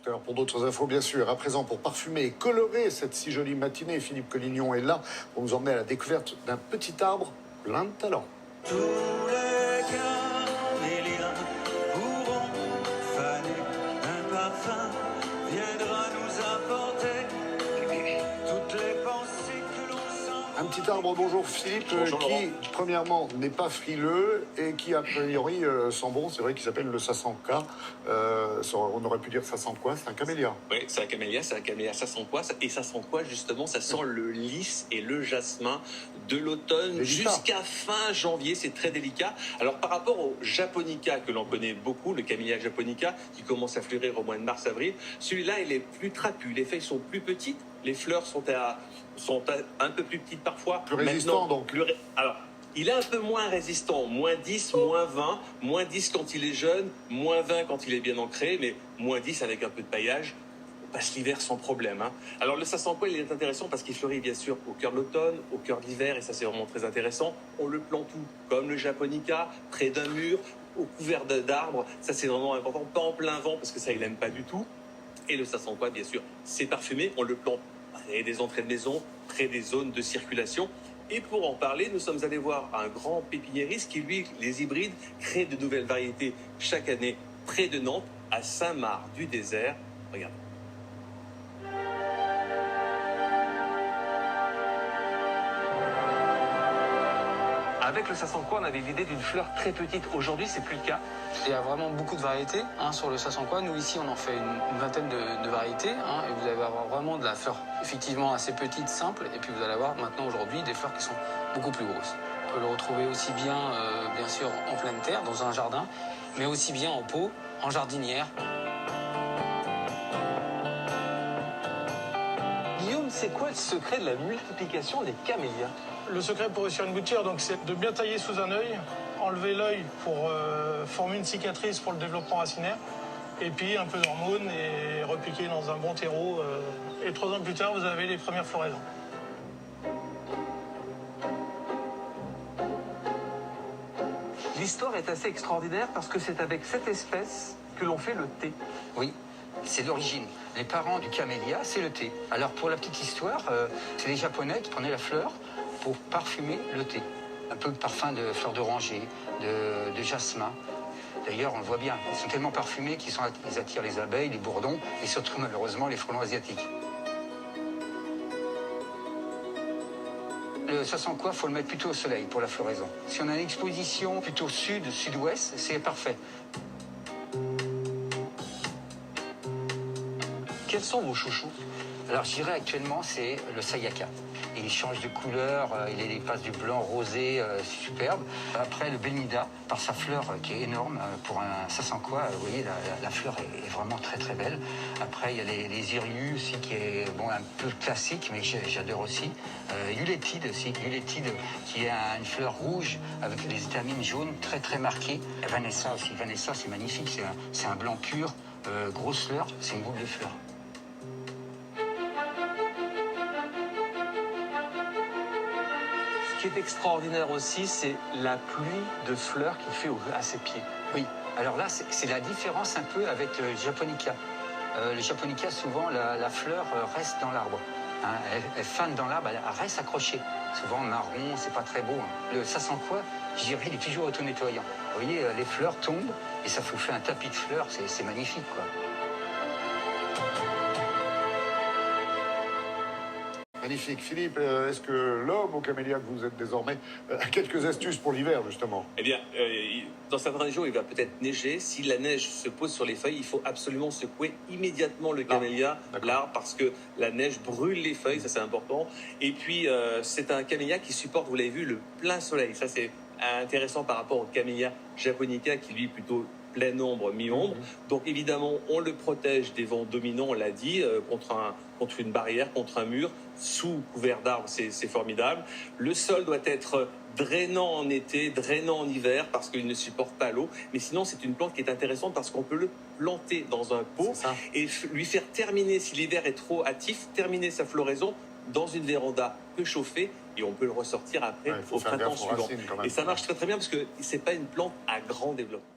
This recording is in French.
tout à l'heure pour d'autres infos, bien sûr. À présent, pour parfumer et colorer cette si jolie matinée, Philippe Collignon est là pour nous emmener à la découverte d'un petit arbre plein de talent. Tous les camélias pourront faner un parfum, viendra nous apporter toutes les pensées que l'on sent. Un petit arbre, bonjour Philippe, Bonjour, qui, premièrement, n'est pas frileux et qui, a priori, sent bon. C'est vrai qu'il s'appelle le Sasanka. On aurait pu dire ça sent quoi? C'est un camélia. Oui, c'est un camélia, ça sent quoi? Et ça sent quoi, justement? Ça sent le lys et le jasmin de l'automne Délicat. jusqu'à fin janvier, c'est très délicat. Alors, par rapport au japonica, que l'on connaît beaucoup, le camélia japonica, qui commence à fleurir au mois de mars-avril, celui-là, il est plus trapu, les feuilles sont plus petites, les fleurs sont un peu plus petites parfois. Plus résistant, Maintenant, donc. Alors, il est un peu moins résistant, moins 10, moins 20, moins 10 quand il est jeune, moins 20 quand il est bien ancré, mais moins 10 avec un peu de paillage. On passe l'hiver sans problème. Alors le Sasanka, il est intéressant parce qu'il fleurit bien sûr au cœur de l'automne, au cœur de l'hiver, et ça c'est vraiment très intéressant. On le plante où? Comme le japonica, près d'un mur, au couvert d'arbres. Ça c'est vraiment important, pas en plein vent parce que ça il aime pas du tout. Et le Sasanka, bien sûr, c'est parfumé, on le plante près des entrées de maison, près des zones de circulation. Et pour en parler, nous sommes allés voir un grand pépiniériste qui, lui, les hybrides, crée de nouvelles variétés chaque année près de Nantes, à Saint-Marc-du-Désert. Regardez. Avec le Sasanka, on avait l'idée d'une fleur très petite. Aujourd'hui, c'est plus le cas. Il y a vraiment beaucoup de variétés sur le Sasanka. Nous, ici, on en fait une vingtaine de variétés. Et vous allez avoir vraiment de la fleur effectivement assez petite, simple. Et puis, vous allez avoir maintenant, aujourd'hui, des fleurs qui sont beaucoup plus grosses. On peut le retrouver aussi bien, bien sûr, en pleine terre, dans un jardin, mais aussi bien en pot, en jardinière. Guillaume, c'est quoi le secret de la multiplication des camélias? Le secret pour réussir une gouttière, donc, c'est de bien tailler sous un œil, enlever l'œil pour former une cicatrice pour le développement racinaire, et puis un peu d'hormones et repiquer dans un bon terreau. Et 3 ans plus tard, vous avez les premières floraisons. L'histoire est assez extraordinaire parce que c'est avec cette espèce que l'on fait le thé. Oui, c'est l'origine. Les parents du camélia, c'est le thé. Alors pour la petite histoire, c'est les Japonais qui prenaient la fleur pour parfumer le thé. Un peu de parfum de fleurs d'oranger, de jasmin. D'ailleurs, on le voit bien, ils sont tellement parfumés qu'ils attirent les abeilles, les bourdons et surtout malheureusement les frelons asiatiques. Le Sasanka, il faut le mettre plutôt au soleil pour la floraison. Si on a une exposition plutôt sud-sud-ouest, c'est parfait. Quels sont vos chouchous? Alors je dirais actuellement c'est le Sayaka. Il change de couleur, il passe du blanc rosé, superbe. Après le Benida, par sa fleur qui est énorme, pour un Sasanka, vous voyez la fleur est vraiment très très belle. Après il y a les Irius aussi qui est bon, un peu classique mais j'adore aussi. Ulétide aussi, Ulétide qui a une fleur rouge avec des étamines jaunes très très marquées. Et Vanessa aussi, Vanessa c'est magnifique, c'est un blanc pur, grosse fleur, c'est une boule de fleurs. Ce qui est extraordinaire aussi, c'est la pluie de fleurs qu'il fait à ses pieds. Oui, alors là, c'est la différence un peu avec le japonica. Le japonica, souvent, la fleur reste dans l'arbre. Elle fane dans l'arbre, elle reste accrochée. Souvent marron, c'est pas très beau. Le Sasanka, je dirais, il est toujours auto-nettoyant. Vous voyez, les fleurs tombent et ça vous fait un tapis de fleurs, c'est magnifique, quoi. Magnifique. Philippe, est-ce que l'homme au camélia que vous êtes désormais a quelques astuces pour l'hiver, justement? Eh bien, dans certaines régions, il va peut-être neiger. Si la neige se pose sur les feuilles, il faut absolument secouer immédiatement le camélia, l'arbre, parce que la neige brûle les feuilles, ça c'est important. Et puis, c'est un camélia qui supporte, vous l'avez vu, le plein soleil. Ça c'est intéressant par rapport au camélia japonica qui lui plutôt pleine ombre, mi-ombre. Donc évidemment, on le protège des vents dominants, on l'a dit, contre une barrière, contre un mur, sous couvert d'arbres, c'est formidable. Le sol doit être drainant en été, drainant en hiver, parce qu'il ne supporte pas l'eau. Mais sinon, c'est une plante qui est intéressante parce qu'on peut le planter dans un pot et lui faire terminer, si l'hiver est trop hâtif, terminer sa floraison dans une véranda peu chauffée, et on peut le ressortir après au printemps suivant. Et ça marche très très bien parce que c'est pas une plante à grand développement.